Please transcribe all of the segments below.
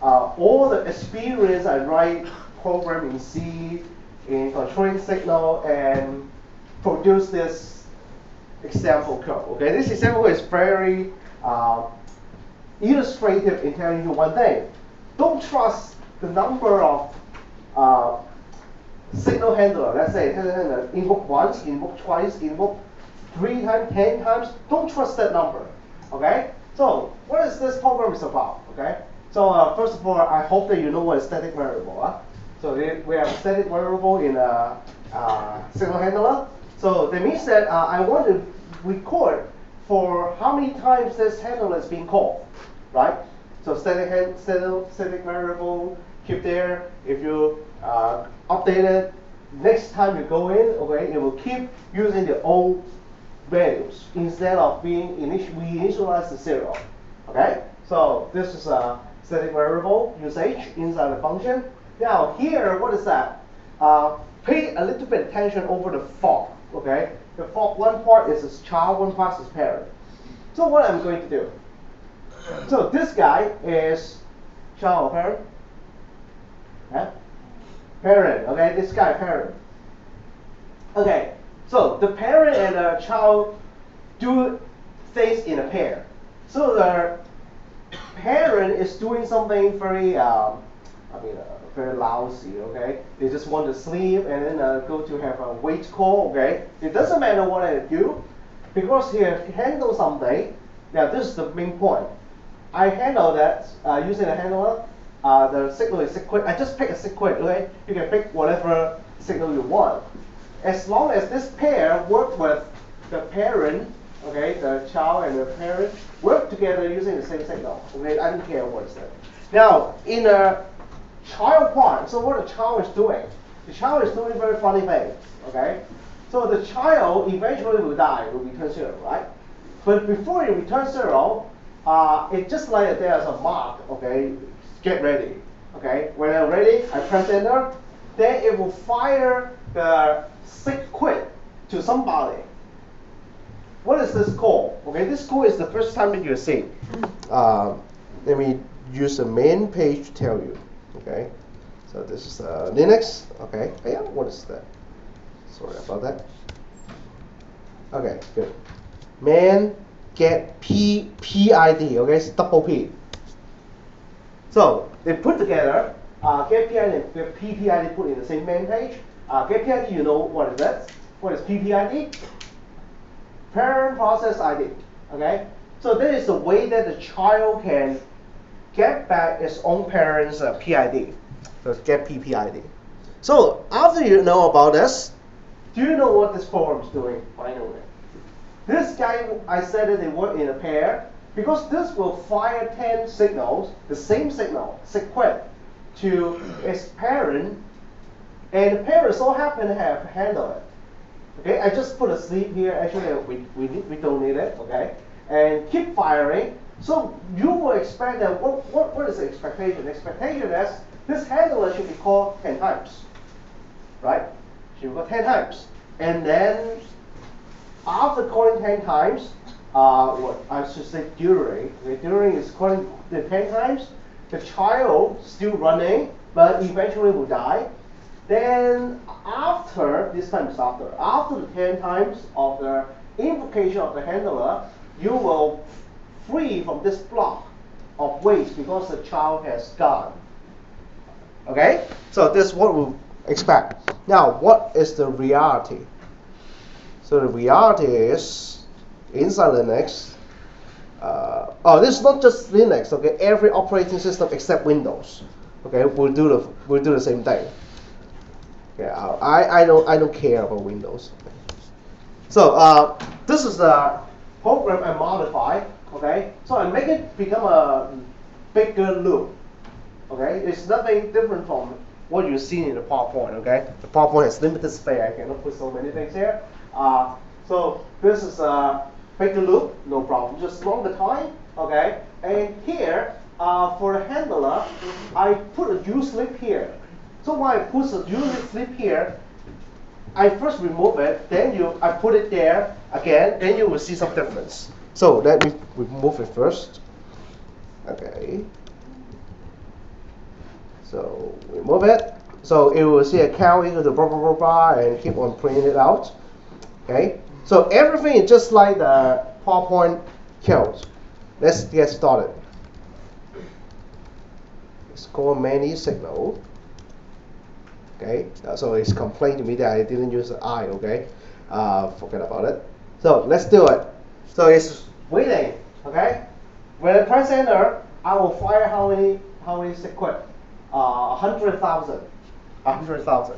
all the experience I write program in C, in controlling signal, and produce this example code. Okay, this example is very illustrative in telling you one thing. Don't trust the number of signal handler. Let's say invoke once, invoke twice, invoke 3 times, 10 times. Don't trust that number. Okay. So what is this program is about? Okay. So first of all, I hope that you know what is static variable. So we have a static variable in a signal handler. So that means that I want to record for how many times this handler is being called, right? So static variable, keep there. If you update it, next time you go in, okay, it will keep using the old values instead of being we initialize the 0. Okay, so this is a static variable usage inside the function. Now here, what is that? Pay a little bit attention over the fork. Okay, the fork, one part is a child, one part is parent. So what I'm going to do? So this guy is child or parent? Yeah? Parent. Okay, this guy parent. Okay, so the parent and the child do things in a pair. So the parent is doing something very, very lousy. Okay, they just want to sleep and then go to have a wait call. Okay, it doesn't matter what I do because he handle something. Now this is the main point. I handle that using a handler. The signal is sequence. I just pick a sequence. Okay, you can pick whatever signal you want. As long as this pair work with the parent, okay, the child and the parent work together using the same signal. Okay, I don't care what is that. Now, in a child part, so what the child is doing? The child is doing very funny things. Okay, so the child eventually will die, will return 0, right? But before it returns 0, it's just like there's a mark. Okay, get ready. Okay, when I'm ready, I press enter. Then it will fire the sequence to somebody. What is this call? Okay, this call is the first time that you see. Let me use the main page to tell you. Okay, so this is Linux. Okay, yeah, what is that? Sorry about that. Okay, good. Man get PID. Okay, it's double P. So they put together get PID and get PPID put in the same main page. Get PID, you know what is that? What is PPID? Parent process ID. Okay, so that is the way that the child can get back its own parent's PID. So get PPID. So after you know about this, do you know what this program is doing? Finally, this guy, I said that they work in a pair because this will fire 10 signals, the same signal, sequence, to its parent, and the parent so happen to have handled it. Okay, I just put a sleep here. Actually, we don't need it. Okay, and keep firing. So you will expect that what is the expectation? The expectation is this handler should be called 10 times, right? Should be called 10 times, and then after calling 10 times, what I should say during. Okay, during is calling the 10 times. The child still running, but eventually will die. Then after, this time is after the 10 times of the invocation of the handler, you will free from this block of wait because the child has gone. Okay? So this is what we expect. Now, what is the reality? So the reality is, inside Linux, this is not just Linux, okay? Every operating system except Windows, okay, will do the same thing. Okay, I don't care about Windows. So this is the program I modify. Okay, so I make it become a bigger loop. Okay, it's nothing different from what you see in the PowerPoint. Okay, the PowerPoint has limited space. I cannot put so many things here. So this is a bigger loop, no problem. Just longer time. Okay, and here for the handler, I put a uslib here. So when I put a uslib here, I first remove it, then I put it there again, then you will see some difference. So let me remove it first. Okay. So we move it. So it will see a count equal to blah, blah, blah, blah, and keep on printing it out. Okay? So everything is just like the PowerPoint codes. Let's get started. It's called many signal. Okay? So it's complained to me that I didn't use the I, okay? Forget about it. So let's do it. So it's waiting, okay? When I press enter, I will fire how many sequence? 100,000. 100,000.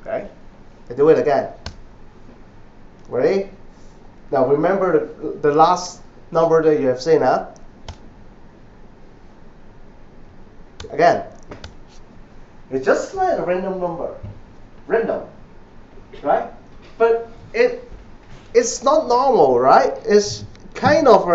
Okay? I do it again. Ready? Now remember the last number that you have seen, huh? Again. It's just like a random number. Random. Right? But it's not normal, right? It's kind of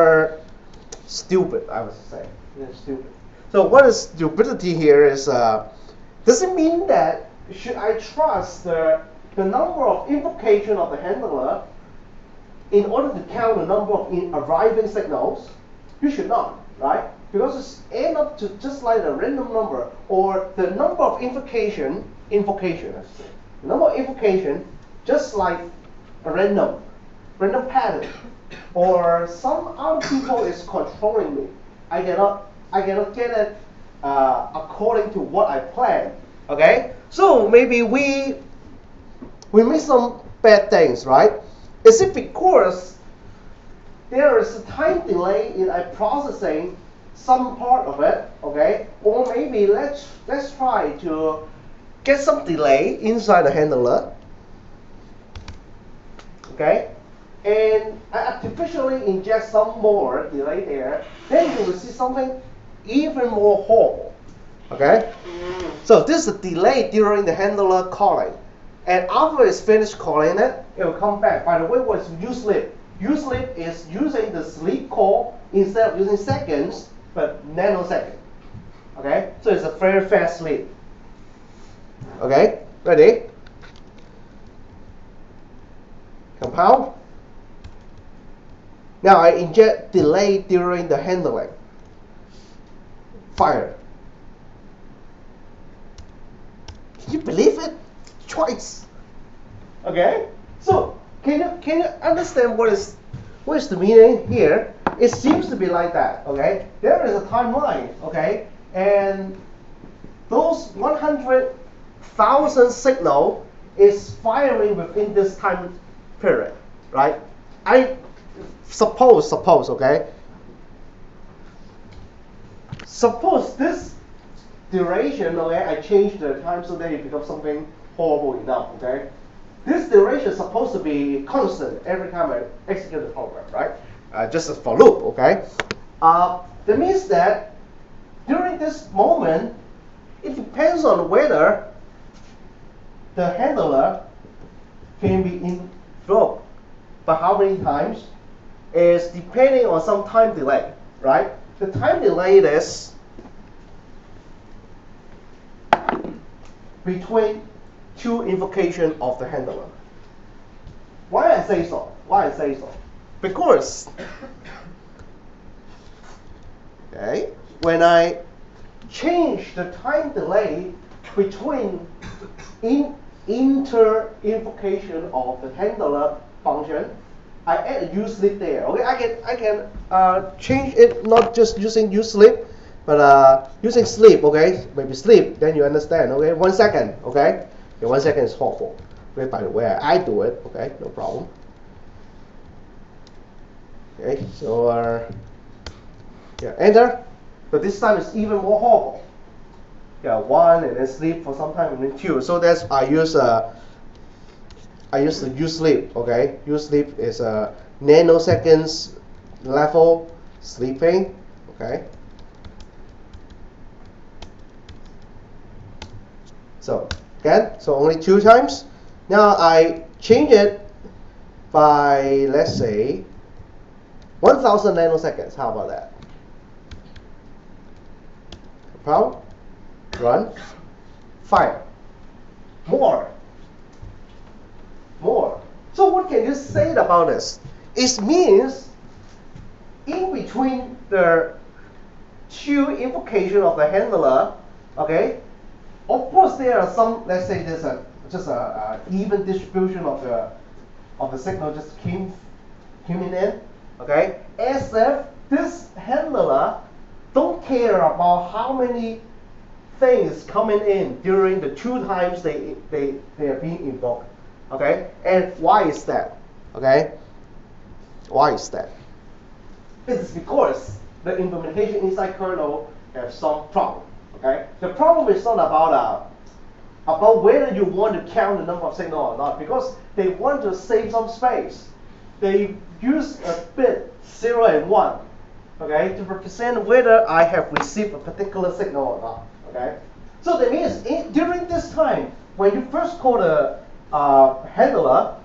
stupid, I would say. It's stupid. So what is stupidity here is, does it mean that should I trust the number of invocation of the handler in order to count the number of arriving signals? You should not, right? Because it's end up to just like a random number, or the number of invocation, I should say. The number of invocation, just like a random pattern, or some other people is controlling me. I cannot get it according to what I planned. Okay, so maybe we make some bad things, right? Is it because there is a time delay in processing some part of it, okay? Or maybe let's try to get some delay inside the handler, okay? And I artificially inject some more delay there, then you will see something even more horrible, okay? So this is a delay during the handler calling. And after it's finished calling it, it will come back. By the way, what's uSleep? uSleep is using the sleep call instead of using seconds, but nanosecond. Okay? So it's a very fast sleep. Okay? Ready? Compound. Now I inject delay during the handling. Fire. Can you believe it? Twice. Okay? So can you understand what is the meaning here? It seems to be like that. Okay? There is a timeline. Okay? And those 100,000 signal is firing within this time period, right? I suppose, okay? Suppose this duration, okay, I change the time so that it becomes something horrible enough, okay? This duration is supposed to be constant every time I execute the program, right? Just as for loop, okay? That means that during this moment, it depends on whether the handler can be invoked by how many times is depending on some time delay, right? The time delay is between two invocation of the handler. Why I say so? Because okay, when I change the time delay between inter invocation of the handler function, I add a uSleep there. Okay, I can change it not just using uSleep, but using sleep. Okay, maybe sleep. Then you understand. Okay, 1 second. Okay, 1 second is horrible. Okay, by the way, I do it. Okay, no problem. Okay, so yeah, enter. But this time it's even more horrible. Yeah, 1 and then sleep for some time and then 2. So that's I use the uSleep. Okay, uSleep is a nanoseconds level sleeping. Okay. So again, so only 2 times. Now I change it by, let's say, 1,000 nanoseconds. How about that? Compile, run, fire. More. So what can you say about this? It means in between the to invocation of the handler, okay, of course there are some, let's say there's just a even distribution of the signal just came in, okay, as if this handler don't care about how many things coming in during the 2 times they are being invoked, okay, and why is that, okay? Why is that? It's because the implementation inside kernel has some problem. Okay, the problem is not about whether you want to count the number of signals or not, because they want to save some space. They use a bit 0 and 1, okay, to represent whether I have received a particular signal or not. Okay, so that means during this time when you first call the handler,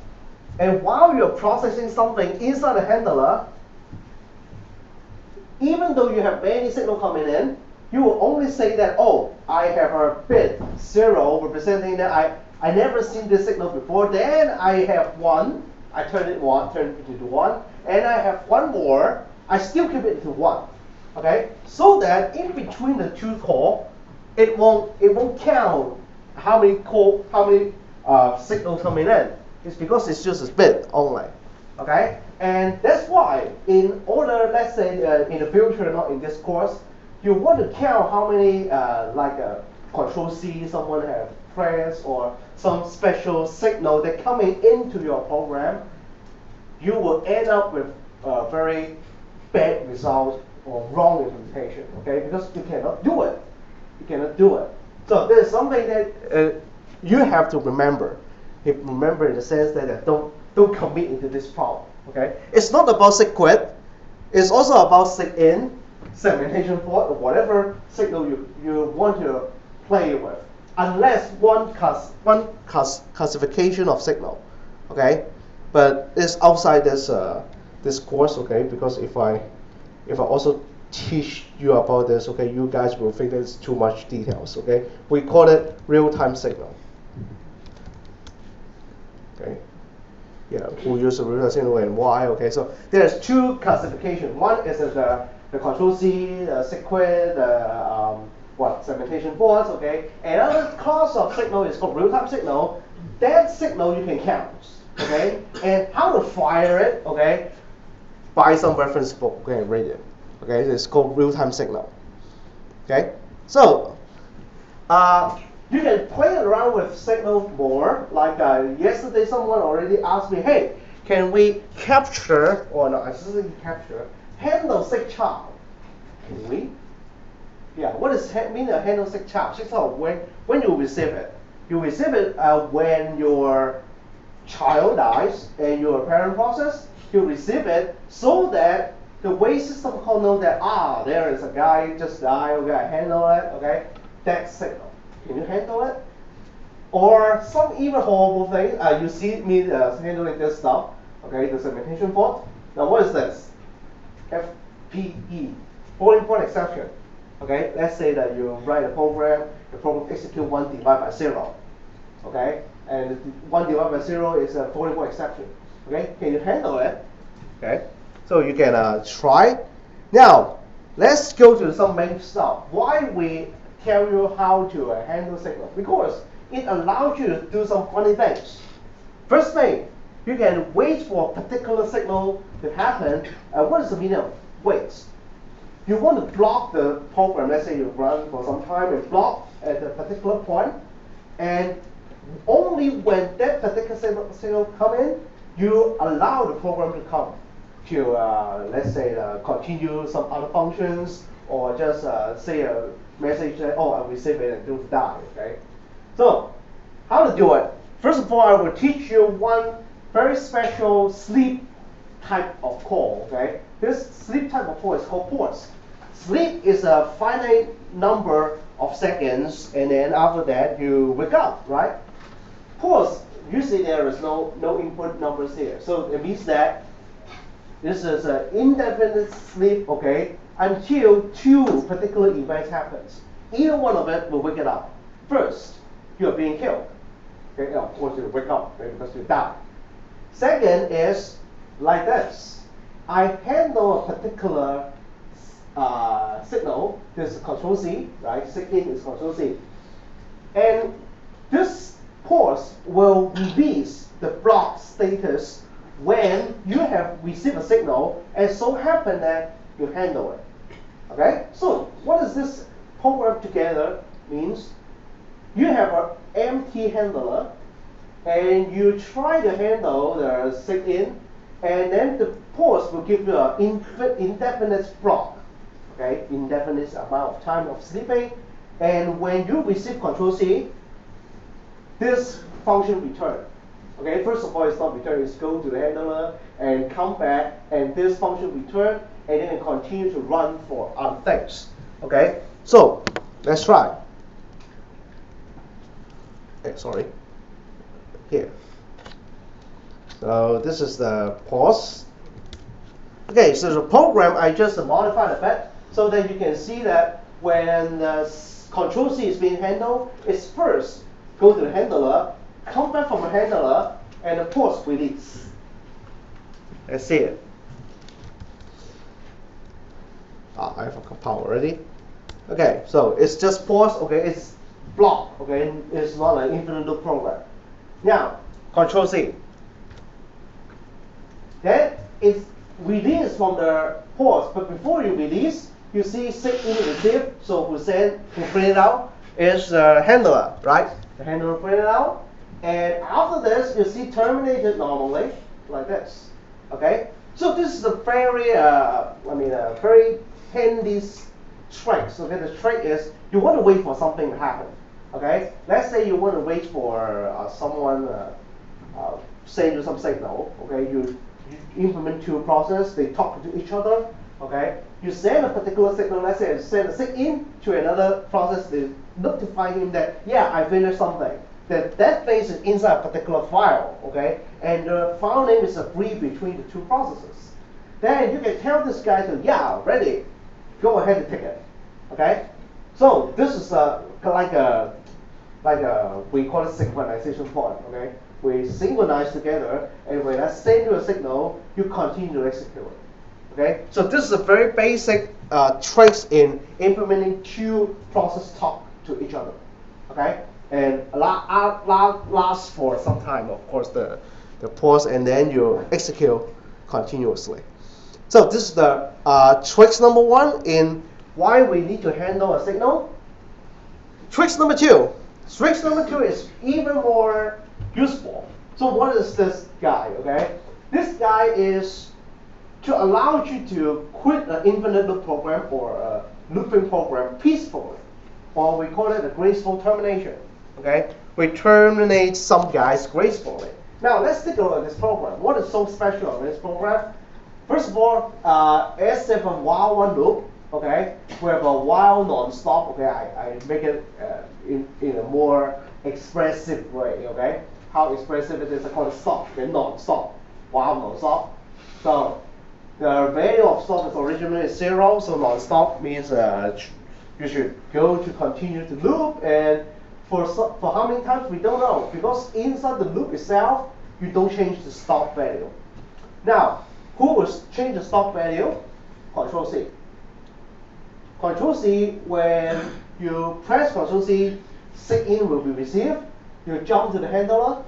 and while you're processing something inside the handler, even though you have many signals coming in, you will only say that, oh, I have a bit 0 representing that I never seen this signal before. Then I have 1, I turn it into 1, and I have 1 more, I still keep it to 1. Okay, so that in between the 2 call, it won't count how many signals coming in. It's because it's just a bit only. Okay, and that's why in order, let's say in the future, not in this course, you want to count how many like Control C someone have pressed or some special signal that coming into your program, you will end up with a very bad result or wrong implementation. Okay, because you cannot do it. You cannot do it. So there's something that you have to remember. Remember in the sense that don't commit into this problem. Okay, it's not about sig quit. It's also about sig in, segmentation fault, or whatever signal you want to play with, unless one classification of signal. Okay, but it's outside this course. Okay, because if I also teach you about this, okay, you guys will think there's too much details. Okay, we call it real-time signal. Okay, yeah, who use the real-time signal and why? Okay, so there's 2 classifications. One is the Control C, sig quit, segmentation faults. Okay, another class of signal is called real-time signal. That signal you can count. Okay, and how to fire it? Okay, buy some reference book. Okay, read it. Okay, it's called real-time signal. Okay, so you can play around with signal more. Like yesterday, someone already asked me, hey, can we capture, or no, I didn't capture, handle sig child? Can we? Yeah, what does mean a handle sig child? Sig child, when you receive it. You receive it when your child dies and your parent process, you receive it so that the way system call know that, there is a guy just died, okay, I handle it, okay? That signal. Can you handle it? Or some even horrible thing, you see me handling this stuff, okay, the segmentation fault. Now what is this? FPE, floating point exception. Okay, let's say that you write a program, the program execute 1 divided by 0. Okay, and 1 divided by 0 is a floating point exception. Okay, can you handle it? Okay, so you can try. Now, let's go to some main stuff. Why we tell you how to handle signal? Because it allows you to do some funny things. First thing, you can wait for a particular signal to happen. What is the meaning of wait? You want to block the program. Let's say you run for some time and block at a particular point, and only when that particular signal come in, you allow the program to come to, let's say, continue some other functions, or just say a message that, oh, I receive it and do die. Okay. So, how to do it? First of all, I will teach you one very special sleep type of call. Okay. This sleep type of call is called POSIX. Sleep is a finite number of seconds, and then after that you wake up, right? POSIX, usually there is no input numbers here, so it means that this is an indefinite sleep, okay, until 2 particular events happens. Either one of it will wake it up. First, you are being killed. Okay, of course you wake up, right, because you die. Second is like this. I handle a particular signal. This is control C, right? Sig in is control C. And this pause will release the block status when you have received a signal and so happen that you handle it. Okay? So what does this program together means? You have an empty handler and you try to handle the sig in, and then the pause will give you an indefinite block, okay, indefinite amount of time of sleeping. And when you receive control C, this function return. Okay, first of all, it's not return, it's go to the handler and come back, and this function return, and then it continue to run for other things. Okay, so let's try. Okay, sorry. Here. So this is the pause. Okay, so the program I just modified a bit so that you can see that when the control C is being handled, it's first go to the handler, come back from the handler, and the pause release. Let's see it. I have a compile already. Okay, so it's just pause. Okay, it's block. Okay, it's not an infinite loop program. Now, control C. Then it's released from the pause, but before you release, you see sig in receive. So who print it out is the handler, right? The handler print it out, and after this, you see terminated normally like this. Okay, so this is a very, very handy trick. So the trick is you want to wait for something to happen. Okay, let's say you want to wait for someone send you some signal. Okay, you implement two processes, they talk to each other. Okay, you send a particular signal. Let's say send a sig in to another process. They notify him that I finished something. That thing is inside a particular file. Okay, and the file name is agreed between the two processes. Then you can tell this guy to ready, go ahead and take it. Okay, so this is like a we call it synchronization point. Okay, we synchronize together, and when I send you a signal, you continue to execute it. Okay, so this is a very basic tricks in implementing two processes talk to each other. Okay, and lasts for some time. Of course, the pause, and then you execute continuously. So this is the tricks number one in why we need to handle a signal. Tricks number two. Tricks number two is even more useful. So what is this guy? Okay, this guy is to allow you to quit an infinite loop program or a looping program peacefully, or we call it a graceful termination. Okay, we terminate some guys gracefully. Now let's take a look at this program. What is so special about this program? First of all, as if a while one loop. Okay, we have a while non-stop. Okay, I make it in a more expressive way. Okay, how expressive it is? I call it stop. Okay, non-stop, while non-stop. So the value of stop is originally 0. So non-stop means you should go to continue to loop, and for how many times we don't know, because inside the loop itself you don't change the stop value. Now, who will change the stop value? Control C. Control C, when you press Control C, sig in will be received. You jump to the handler.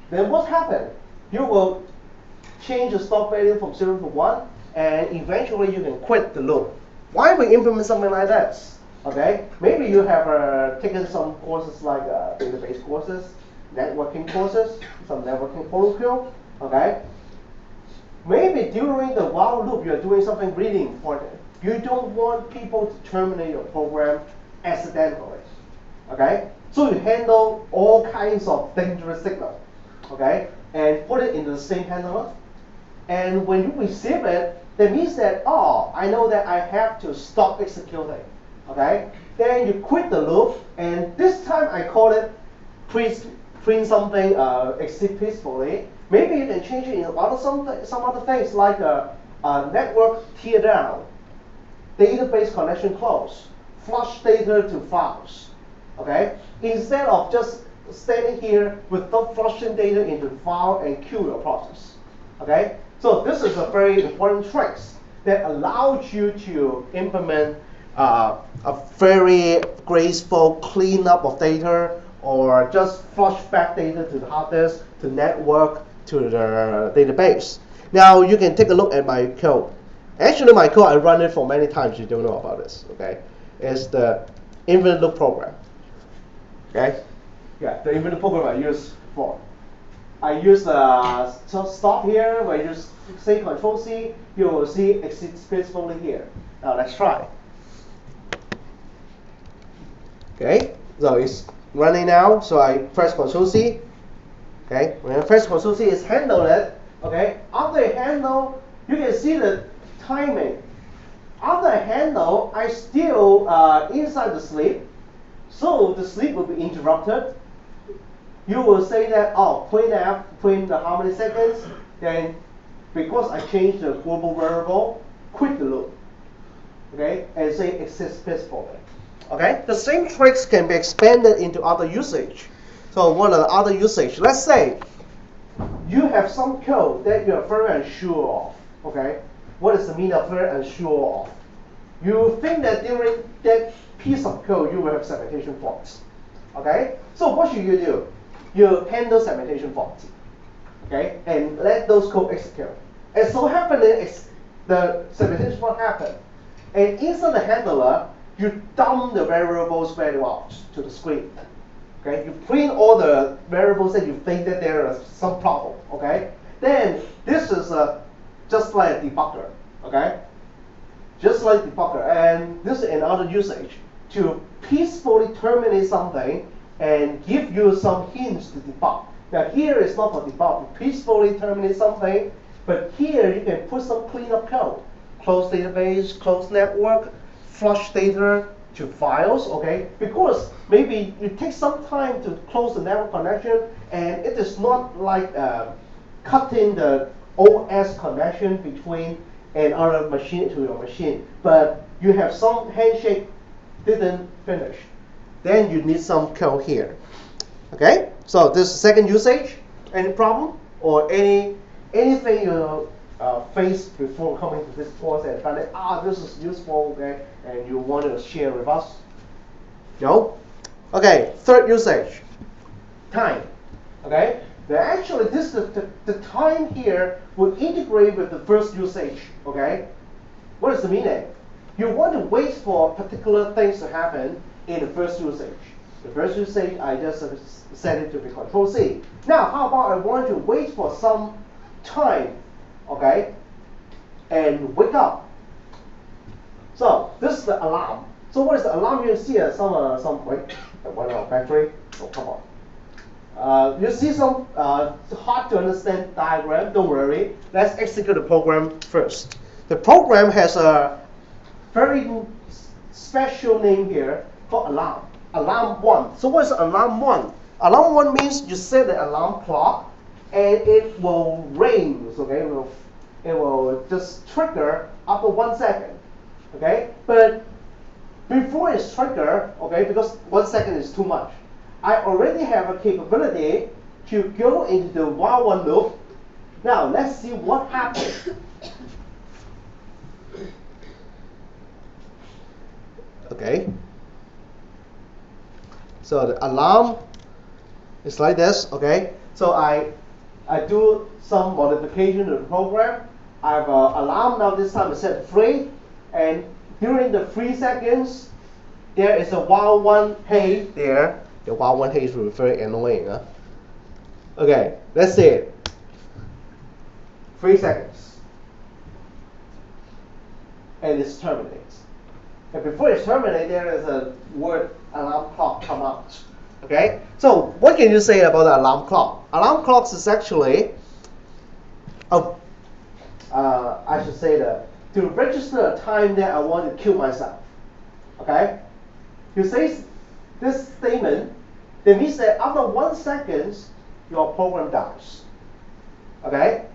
Then what happened? You will change the stop value from 0 to 1, and eventually you can quit the loop. Why we implement something like that? Okay, maybe you have taken some courses like database courses, networking courses, some networking protocol. Okay, maybe during the while loop you are doing something really important. You don't want people to terminate your program accidentally. Okay? So you handle all kinds of dangerous signals. Okay? And put it in the same handler. And when you receive it, that means that, I know that I have to stop executing. Okay? Then you quit the loop, and this time I call it print something exit peacefully. Maybe you can change it in some other things like a network tear down, database connection close, flush data to files. Okay? Instead of just standing here without flushing data into the file and queue your process. Okay? So this is a very important trick. that allows you to implement a very graceful cleanup of data, or just flush back data to the hard disk, to network, to the database. Now you can take a look at my code. Actually, my code, I run it for many times. You don't know about this, okay? It's the infinite loop program, okay? Yeah, the infinite program I use for. I use the stop here. When you say Control C, you will see exit gracefully here. Now let's try. Okay, so it's running now. So I press Control C. Okay, when I press Control C, it's handled it. Okay, after I handle, you can see the timing. After I handle, I still inside the sleep, so the sleep will be interrupted. You will say that, oh, print the how many seconds, then because I changed the global variable, quit the loop. Okay, and say exit peacefully. Okay, the same tricks can be expanded into other usage. So what are the other usage? Let's say you have some code that you are very unsure of. Okay, what is the meaning of very unsure of? You think that during that piece of code you will have segmentation faults. Okay, so what should you do? You handle segmentation faults. Okay, and let those code execute. And so happening, the segmentation fault happen, and inside the handler, you dump the variables value out to the screen. Okay, you print all the variables that you think that there is some problem. Okay, then this is just like a debugger. Okay, just like debugger, and this is another usage to peacefully terminate something and give you some hints to debug. Now here is not for debug, peacefully terminate something, but here you can put some cleanup code. Close database, close network, flush data to files, okay? Because maybe you take some time to close the network connection, and it is not like cutting the OS connection between another machine to your machine, but you have some handshake didn't finish. Then you need some code here. Okay? So this is second usage. Any problem or anything you faced before coming to this course and find that this is useful, okay, and you want to share with us? No? Okay, third usage. Time. Okay? Actually this the time here will integrate with the first usage. Okay? What is the meaning? You want to wait for particular things to happen in the first usage. The first usage, I just set it to be Control C. Now, how about I want to wait for some time, okay, and wake up. So this is the alarm. So what is the alarm? You see some wait, one out battery. Oh, come on. You see some hard to understand diagram. Don't worry. Let's execute the program first. The program has a very special name here called alarm. Alarm 1. So what is alarm 1? Alarm 1 means you set the alarm clock and it will ring. Okay, it will just trigger after 1 second. Okay, but before it's triggered, okay, because 1 second is too much, I already have a capability to go into the while one loop. Now let's see what happens. Okay. So the alarm is like this, okay? So I do some modification to the program. I have an alarm now. This time it's set free, and during the 3 seconds, there is a while one hey there. The while one hey is very annoying. Huh? Okay, let's see it. 3 seconds, and it's terminates. And before it's terminated, there is a word alarm clock come out. Okay? So what can you say about the alarm clock? Alarm clocks is actually, I should say that, to register a time that I want to kill myself. Okay? You say this statement, that means that after 1 second, your program dies. Okay?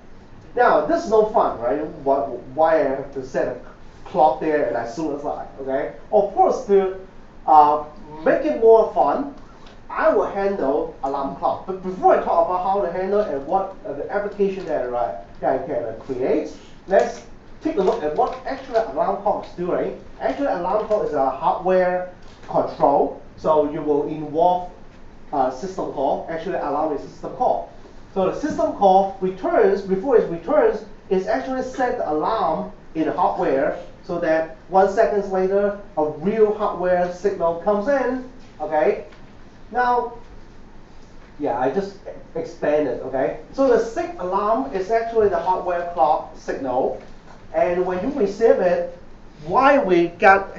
Now, this is no fun, right? Why I have to set a clock there and I suicide, okay? Of course, to make it more fun, I will handle alarm clock. But before I talk about how to handle and what the application that I can create, let's take a look at what actually alarm clock is doing. Actually, alarm clock is a hardware control, so you will involve system call. Actually, alarm is system call. So the system call returns, before it returns, it's actually set the alarm in the hardware so that 1 second later, a real hardware signal comes in, okay? Now, yeah, I just expanded, okay? So the SIG alarm is actually the hardware clock signal. And when you receive it, why we got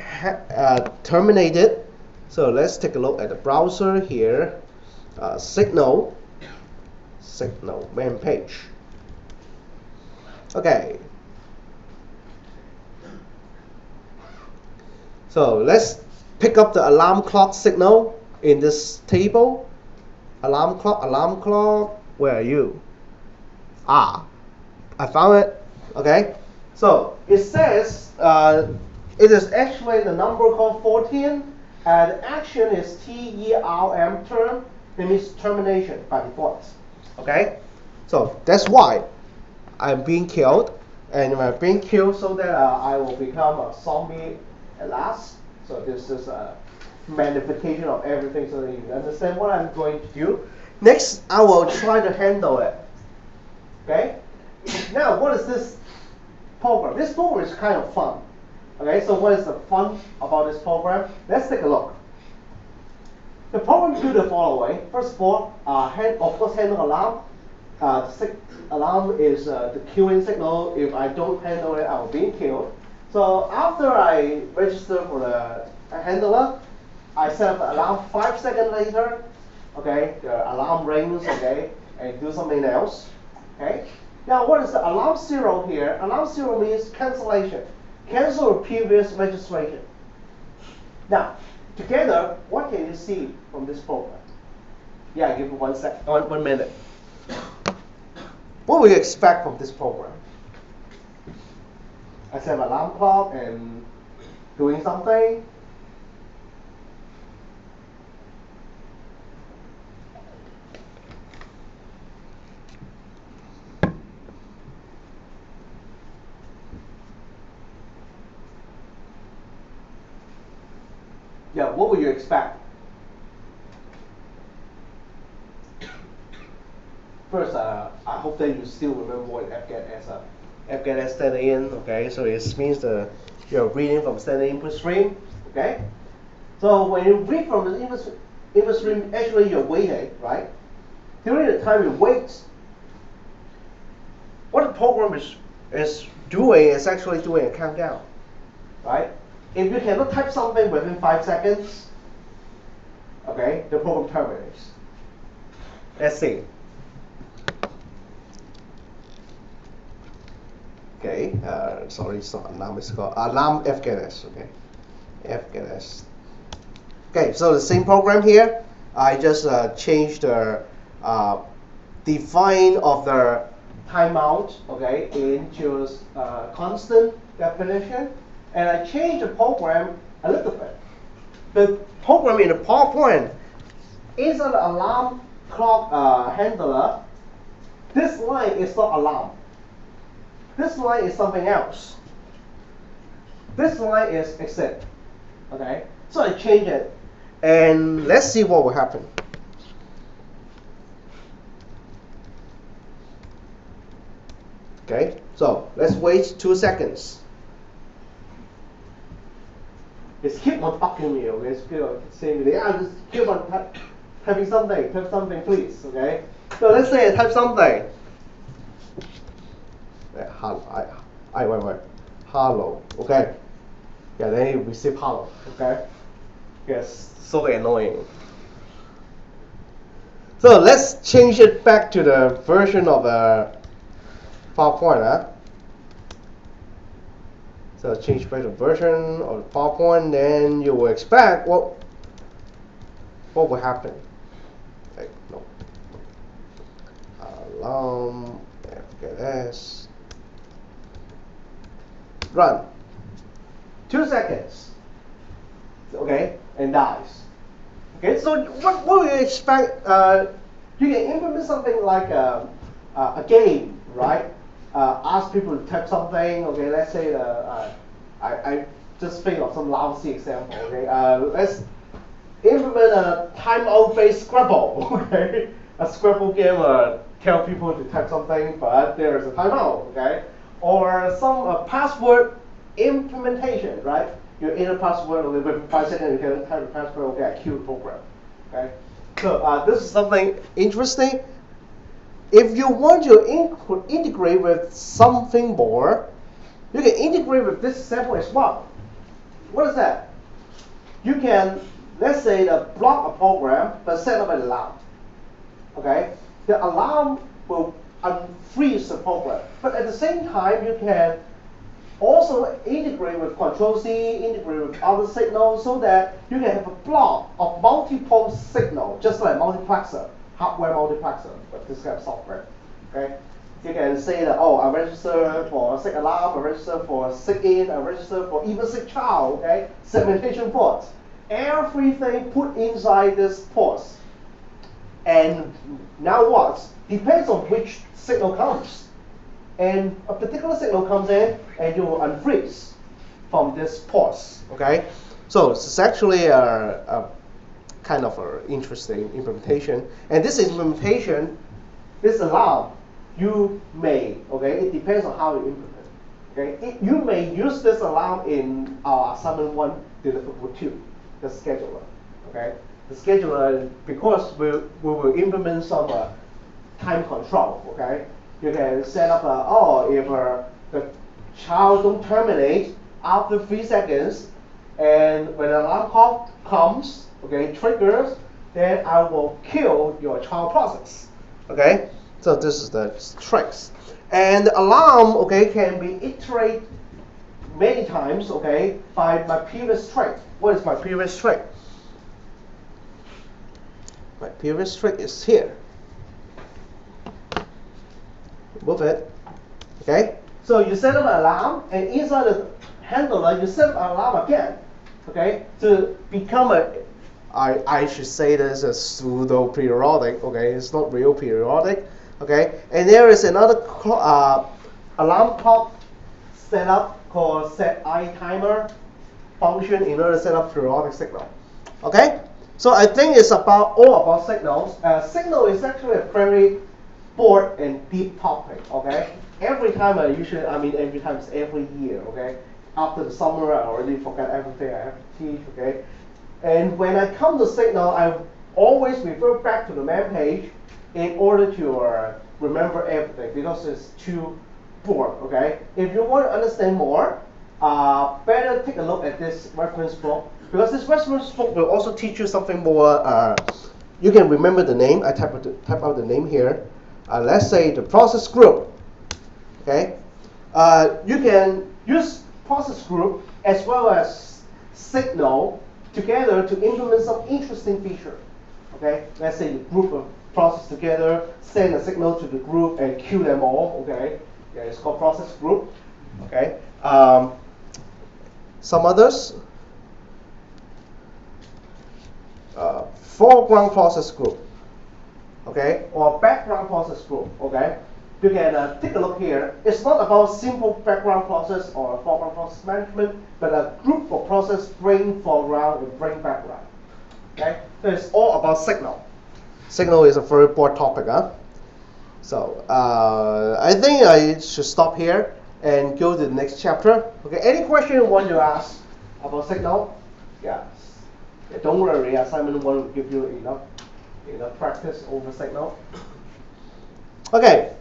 terminated? So let's take a look at the browser here. Signal main page. Okay. So let's pick up the alarm clock signal in this table. Alarm clock, where are you? Ah, I found it. Okay. So it says it is actually the number called 14, and the action is TERM term. It means termination by default. Okay. So that's why I'm being killed, and I'm being killed so that I will become a zombie at last. So this is a magnification of everything so that you understand what I'm going to do. Next, I will try to handle it. Okay? Now, what is this program? This program is kind of fun. Okay, so what is the fun about this program? Let's take a look. The program do the following. First of all, of course, handle alarm. The alarm is the queuing signal. If I don't handle it, I will be killed. So after I register for the handler, I set up the alarm 5 seconds later. Okay, the alarm rings. Okay, and do something else. Okay. Now, what is the alarm 0 here? Alarm 0 means cancellation. Cancel a previous registration. Now, together, what can you see from this program? Yeah, give me 1 minute. What would you expect from this program? I set an alarm clock and doing something. Yeah, what would you expect? First, I hope that you still remember what FGET standing in. Okay, so it means you're reading from standard input stream. Okay, so when you read from the input stream, actually you're waiting, right? During the time you wait, what the program is doing is actually doing a countdown, right? If you cannot type something within 5 seconds, okay, the program terminates. Let's see. Okay, sorry, it's not alarm, it's called alarm FGET. Okay, FGET. Okay, so the same program here. I just changed the define of the timeout, okay, into constant definition, and I changed the program a little bit. The program in the PowerPoint is an alarm clock handler. This line is not alarm. This line is something else. This line is exit. Okay, so I change it, and let's see what will happen. Okay, so let's wait 2 seconds. It's keep on bugging me. Okay, it's keep on saying me, yeah, just keep on typing something. Type something, please. Okay, so let's say I type something. Wait. Hello. Okay. Yeah, then you receive hello. Okay. Yes, so annoying. So let's change it back to the version of the PowerPoint. So change back to version of the PowerPoint, then you will expect what will happen. Okay, no. Alarm FGET. Run. 2 seconds. Okay, and dies. Okay, so what will you expect? You can implement something like a game, right? ask people to type something. Okay, let's say I just think of some lousy example. Okay, let's implement a timeout-based Scrabble. Okay, a Scrabble game tell people to type something, but there's a timeout. Okay, or some password implementation, right? You enter password, within 5 seconds you can type the password. Okay, I kill the program. Okay, so this is something interesting. If you want to integrate with something more, you can integrate with this example as well. What is that? You can, let's say, block a program, but set up an alarm. Okay? The alarm will unfreeze the program. But at the same time, you can also integrate with Control-C, integrate with other signals, so that you can have a block of multiple signals, just like multiplexer, hardware multiplexer, but this kind of software. Okay? You can say that, oh, I register for SIG alarm, I register for SIG in, I register for even SIG child, okay? Segmentation ports. Everything put inside this ports. And now what? Depends on which signal comes. And a particular signal comes in, and you will unfreeze from this ports, okay? So it's actually a kind of an interesting implementation. And this implementation, this alarm, you may, okay, it depends on how you implement. Okay, you may use this alarm in our assignment 1 deliverable 2, the scheduler. Okay, the scheduler, because we will implement some time control. Okay, you can set up if the child don't terminate after 3 seconds, and when the alarm call comes, okay, triggers, then I will kill your child process. Okay. So this is the tricks. And the alarm, okay, can be iterated many times, okay, by my previous trick. What is my previous trick? My previous trick is here. Move it. Okay? So you set up an alarm, and inside the handler, you set up an alarm again. Okay? To become I should say this as pseudo periodic, okay? It's not real periodic. Okay, and there is another alarm clock setup called CSCI timer function in order to set up periodic signal. Okay, so I think it's all about signals. Signal is actually a very broad and deep topic. Okay, every time every time is every year. Okay, after the summer I already forgot everything I have to teach. Okay, and when I come to signal, I always refer back to the main page in order to remember everything, because it's too broad, okay? If you want to understand more, better take a look at this reference book, because this reference book will also teach you something more. You can remember the name. I type out the name here. Let's say the process group, okay? You can use process group as well as signal together to implement some interesting feature, okay? Let's say the group of process together, send a signal to the group and kill them all. Okay, yeah, it's called process group. Okay, some others, foreground process group. Okay, or background process group. Okay, you can take a look here. It's not about simple background process or foreground process management, but a group of process bring foreground and bring background. Okay, so it's all about signal. Signal is a very broad topic, huh? So I think I should stop here and go to the next chapter. Okay, any question you want to ask about signal? Yes. Yeah, don't worry, assignment 1 will give you enough practice over signal. Okay.